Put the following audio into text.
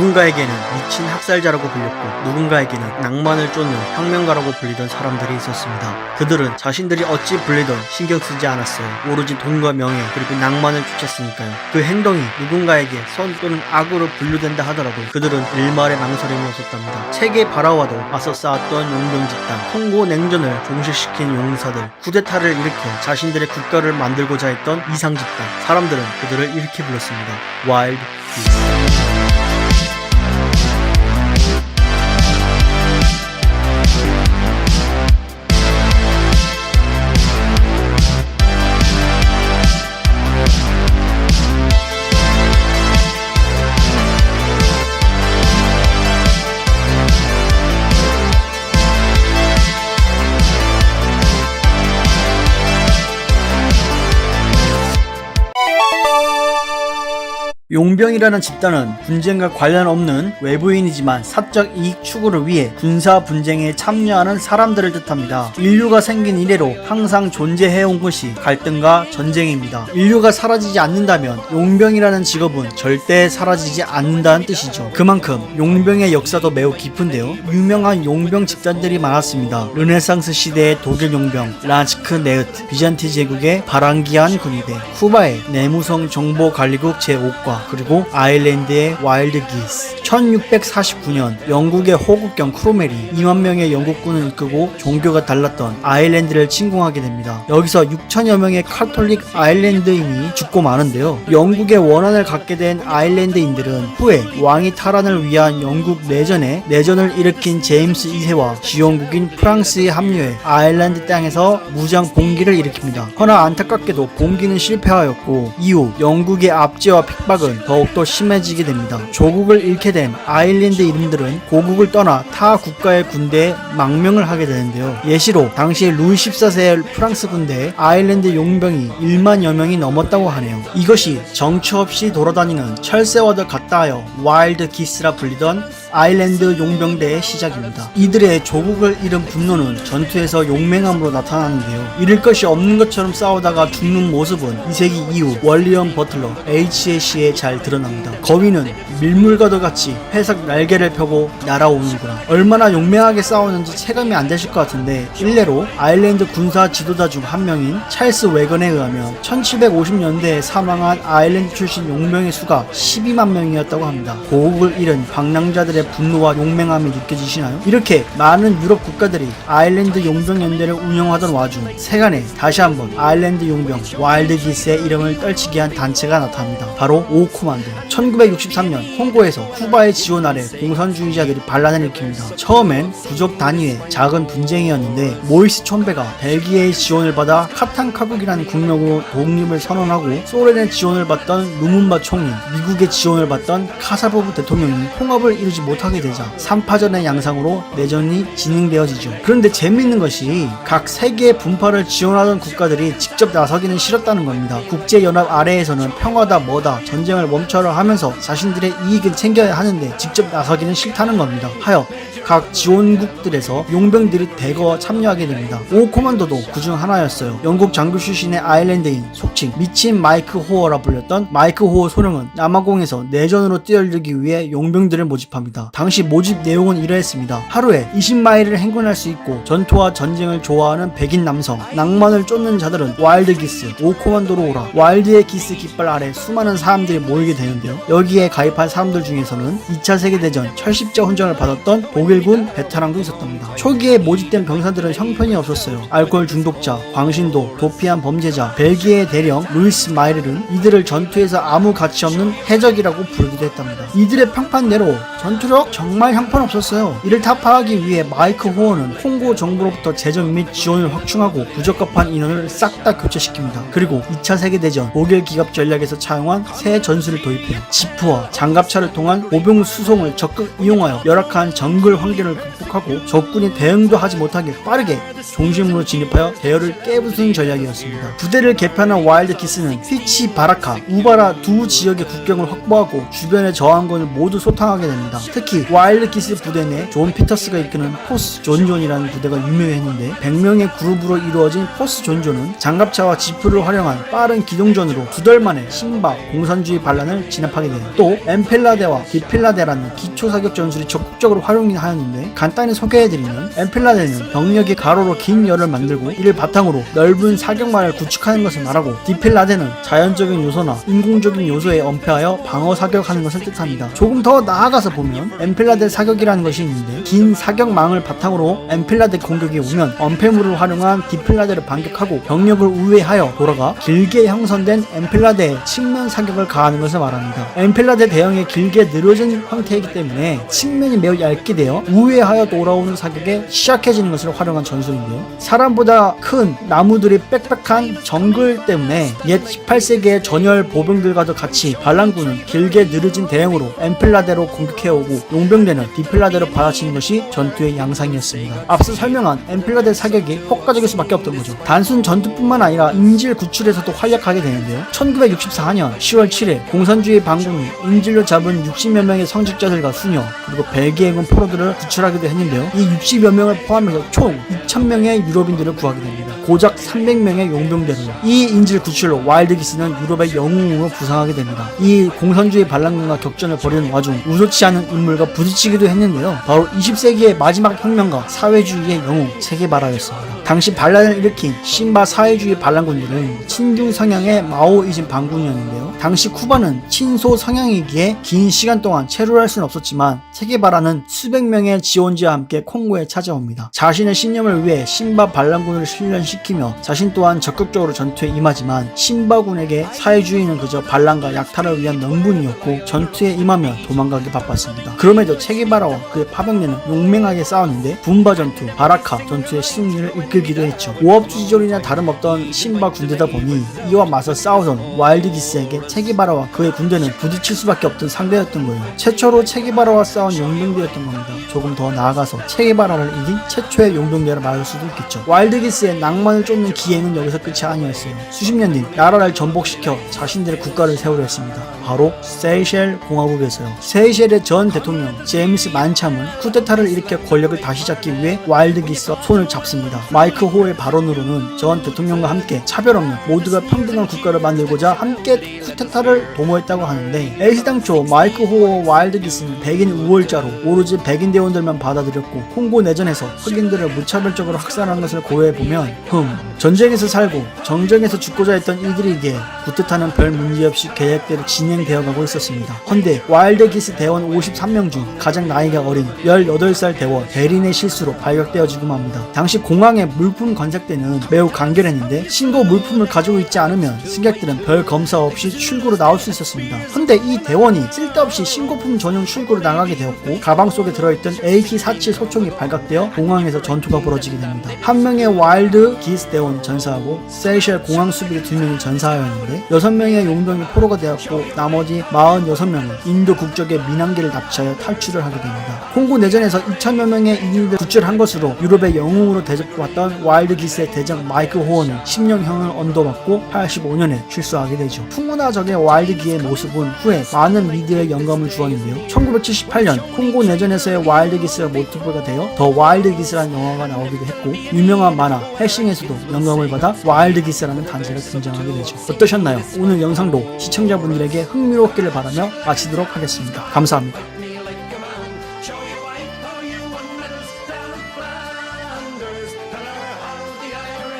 누군가에게는 미친 학살자라고 불렸고 누군가에게는 낭만을 쫓는 혁명가라고 불리던 사람들이 있었습니다. 그들은 자신들이 어찌 불리던 신경 쓰지 않았어요. 오로지 돈과 명예 그리고 낭만을 쫓았으니까요. 그 행동이 누군가에게 선 또는 악으로 분류된다 하더라도 그들은 일말의 망설임이 없었답니다. 체계 바라와도 맞서 싸웠던 용병 집단, 콩고 냉전을 종식시킨 용사들, 쿠데타를 일으켜 자신들의 국가를 만들고자 했던 이상 집단, 사람들은 그들을 이렇게 불렀습니다. 와일드 비스트. 용병이라는 집단은 분쟁과 관련 없는 외부인이지만 사적 이익 추구를 위해 군사 분쟁에 참여하는 사람들을 뜻합니다. 인류가 생긴 이래로 항상 존재해온 것이 갈등과 전쟁입니다. 인류가 사라지지 않는다면 용병이라는 직업은 절대 사라지지 않는다는 뜻이죠. 그만큼 용병의 역사도 매우 깊은데요. 유명한 용병 집단들이 많았습니다. 르네상스 시대의 독일 용병, 라츠크 네흐트, 비잔티 제국의 바랑기안 군의대, 쿠바의 내무성 정보관리국 제5과, 그리고 아일랜드의 와일드 기스. 1649년 영국의 호국경 크로멜이 2만 명의 영국군을 이끌고 종교가 달랐던 아일랜드를 침공하게 됩니다. 여기서 6천여 명의 카톨릭 아일랜드인이 죽고 마는데요. 영국의 원한을 갖게 된 아일랜드인들은 후에 왕위 탈환을 위한 영국 내전을 일으킨 제임스 2세와 지원국인 프랑스에 합류해 아일랜드 땅에서 무장 봉기를 일으킵니다. 허나 안타깝게도 봉기는 실패하였고 이후 영국의 압제와 핍박은 더욱더 심해지게 됩니다. 조국을 잃게 된 아일랜드 이름들은 고국을 떠나 타 국가의 군대에 망명을 하게 되는데요. 예시로 당시 루이 14세의 프랑스 군대에 아일랜드 용병이 1만여 명이 넘었다고 하네요. 이것이 정처 없이 돌아다니는 철새와 더 같다하여 와일드 기스라 불리던 아일랜드 용병대의 시작입니다. 이들의 조국을 잃은 분노는 전투에서 용맹함으로 나타나는데요. 잃을 것이 없는 것처럼 싸우다가 죽는 모습은 2세기 이후 월리엄 버틀러 HAC에 잘 드러납니다. 거위는 밀물과도 같이 회색 날개를 펴고 날아오는구나. 얼마나 용맹하게 싸우는지 체감이 안 되실 것 같은데 일례로 아일랜드 군사 지도자 중 한 명인 찰스 웨건에 의하면 1750년대에 사망한 아일랜드 출신 용병의 수가 12만 명이었다고 합니다. 고국을 잃은 방랑자들의 분노와 용맹함이 느껴지시나요? 이렇게 많은 유럽 국가들이 아일랜드 용병 연대를 운영하던 와중 세간에 다시 한번 아일랜드 용병 와일드 기스의 이름을 떨치게 한 단체가 나타납니다. 바로 오코만도. 1963년 홍고에서 쿠바의 지원 아래 공산주의자들이 반란을 일으킵니다. 처음엔 부족 단위의 작은 분쟁이었는데 모이스 촌베가 벨기에의 지원을 받아 카탄카국이라는 국력으로 독립을 선언하고 소련의 지원을 받던 루문바 총리, 미국의 지원을 받던 카사보브 대통령이 통합을 이루지 못하게 되자 3파전의 양상으로 내전이 진행되어지죠. 그런데 재미있는 것이 각 세계의 분파를 지원하던 국가들이 직접 나서기는 싫었다는 겁니다. 국제연합 아래에서는 평화다 뭐다 전쟁을 멈춰라 하면서 자신들의 이익을 챙겨야 하는데 직접 나서기는 싫다는 겁니다. 하여 각 지원국들에서 용병들이 대거 참여하게 됩니다. 오코만도도 그중 하나였어요. 영국 장교 출신의 아일랜드인 속칭 미친 마이크 호어라 불렸던 마이크 호어 소령은 남아공에서 내전으로 뛰어들기 위해 용병들을 모집합니다. 당시 모집 내용은 이러했습니다. 하루에 20마일을 행군할 수 있고 전투와 전쟁을 좋아하는 백인 남성, 낭만을 쫓는 자들은 와일드 기스, 오코만도로 오라. 와일드의 기스 깃발 아래 수많은 사람들이 모이게 되는데요. 여기에 가입한 사람들 중에서는 2차 세계대전 철십자 훈장을 받았던 독일군 베테랑도 있었답니다. 초기에 모집된 병사들은 형편이 없었어요. 알코올 중독자, 광신도, 도피한 범죄자, 벨기에의 대령 루이스 마이르는 이들을 전투에서 아무 가치 없는 해적이라고 부르기도 했답니다. 이들의 평판대로 전투력 정말 형편없었어요. 이를 타파하기 위해 마이크 호어는 콩고 정부로부터 재정 및 지원을 확충하고 부적합한 인원을 싹 다 교체시킵니다. 그리고 2차 세계대전 독일 기갑 전략에서 차용한 새 전술을 도입해요. 지프와 장갑차를 통한 보병 수송을 적극 이용하여 열악한 정글 환경을 극복하고 적군이 대응도 하지 못하게 빠르게 중심으로 진입하여 대열을 깨부수는 전략이었습니다. 부대를 개편한 와일드 기스는 휘치 바라카, 우바라 두 지역의 국경을 확보하고 주변의 저항군을 모두 소탕하게 됩니다. 특히 와일드 기스 부대 내 존 피터스가 이끄는 포스 존존이라는 부대가 유명했는데 100명의 그룹으로 이루어진 포스 존존은 장갑차와 지프를 활용한 빠른 기동전으로 2달 만에 신바 공산주의 반란을 진압하게 돼요. 또 엠필라데와 디필라데라는 기초 사격 전술이 적극적으로 활용하였는데 간단히 소개해드리면 엠필라데는 병력이 가로로 긴 열을 만들고 이를 바탕으로 넓은 사격망을 구축하는 것을 말하고 디필라데는 자연적인 요소나 인공적인 요소에 엄폐하여 방어 사격하는 것을 뜻합니다. 조금 더 나아가서 보면 엠필라데 사격이라는 것이 있는데 긴 사격망을 바탕으로 엠필라데 공격이 오면 엄폐물을 활용한 디필라데를 반격하고 병력을 우회하여 돌아가 길게 형성된 엠필라데의 측면 사격을 가하는 것을 말합니다. 엠필라데 대형의 길게 늘어진 형태이기 때문에 측면이 매우 얇게 되어 우회하여 돌아오는 사격에 취약해지는 것을 활용한 전술인데요. 사람보다 큰 나무들이 빽빽한 정글 때문에 옛 18세기의 전열 보병들과도 같이 반란군은 길게 늘어진 대형으로 엠필라데로 공격해오고 용병대는 디필라데로 받아치는 것이 전투의 양상이었습니다. 앞서 설명한 엠필라데 사격이 효과적일 수밖에 없던 거죠. 단순 전투뿐만 아니라 인질 구출에서도 활약하게 되는데요. 1964년 10월 7일 공산주의 반군이 인질로 잡은 60여 명의 성직자들과 수녀 그리고 벨기에군 포로들을 구출하기도 했는데요. 이 60여 명을 포함해서 총 2,000명의 유럽인들을 구하게 됩니다. 고작 300명의 용병대로 이 인질 구출로 와일드 기스는 유럽의 영웅으로 부상하게 됩니다. 이 공산주의 반란군과 격전을 벌이는 와중 우소치 않은 인물과 부딪히기도 했는데요. 바로 20세기의 마지막 혁명가 사회주의의 영웅 체게바라였습니다. 당시 반란을 일으킨 신바 사회주의 반란군들은 친중 성향의 마오이즘 반군이었는데요. 당시 쿠바는 친소 성향이기에 긴 시간 동안 체류할 수는 없었지만 체게바라는 수백 명의 지원자와 함께 콩고에 찾아옵니다. 자신의 신념을 위해 신바 반란군을 훈련시키며 자신 또한 적극적으로 전투에 임하지만 신바군에게 사회주의는 그저 반란과 약탈을 위한 명분이었고 전투에 임하면 도망가기 바빴습니다. 그럼에도 체게바라와 그의 파병대는 용맹하게 싸웠는데 분바 전투, 바라카 전투의 승리를 이끌기도 했죠. 오업주지졸이나 다름없던 신바 군대다 보니 이와 맞서 싸우던 와일드 기스에게 체게바라와 그의 군대는 부딪힐 수밖에 없던 상대였던 거예요. 최초로 체게바라와 싸운 용병대였던 겁니다. 조금 더 나아가서 체게바라를 이긴 최초의 용병대라 말할 수도 있겠죠. 와일드 기스의 낭만을 쫓는 기행은 여기서 끝이 아니었어요. 수십 년 뒤 나라를 전복시켜 자신들의 국가를 세우려 했습니다. 바로 세이셸 공화국에서요. 세이셸의 전 대통령 제임스 만참은 쿠데타를 일으켜 권력을 다시 잡기 위해 와일드 기스와 손을 잡습니다. 마이크 호의 발언으로는 전 대통령과 함께 차별 없는 모두가 평등한 국가를 만들고자 함께 쿠데타를 도모했다고 하는데 애시당초 마이크 호와 와일드 기스는 백인 우월자로 오로지 백인 대원들만 받아들였고 콩고 내전에서 흑인들을 무차별적으로 학살한 것을 고려해보면 전쟁에서 살고 정쟁에서 죽고자 했던 이들에게 쿠데타는 별 문제없이 계획대로 진행되어 가고 있었습니다. 헌데 와일드 기스 대원 53명 중 가장 나이가 어린 18살 대원 베린의 실수로 발각되어지고 맙니다. 당시 공항의 물품 관색대는 매우 간결했는데 신고 물품을 가지고 있지 않으면 승객들은 별 검사 없이 출구로 나올 수 있었습니다. 헌데 이 대원이 쓸데없이 신고품 전용 출구로 나가게 되었고 가방 속에 들어있던 AK-47 소총이 발각되어 공항에서 전투가 벌어지게 됩니다. 한 명의 와일드 기스 대원 전사하고 세이셸 공항 수비대 2명이 전사하였는데 6명의 용병이 포로가 되었고 나머지 46명은 인도 국적의 민항기를 납치하여 탈출을 하게 됩니다. 콩고 내전에서 2,000여 명의 인민을 구출한 것으로 유럽의 영웅으로 대접받던 와일드 기스의 대장 마이크 호어는 10년형을 언도받고 85년에 출소하게 되죠. 풍문화적의 와일드 기의 모습은 후에 많은 미디어에 영감을 주었는데요. 1978년 콩고 내전에서의 와일드 기스가 모티브가 되어 더 와일드 기스라는 영화가 나오기도 했고 유명한 만화 해싱에서도 영감을 받아 와일드 기스라는 단체가 등장하게 되죠. 어떠셨나요? 오늘 영상도 시청자분들에게 흥미롭기를 바라며 마치도록 하겠습니다. 감사합니다.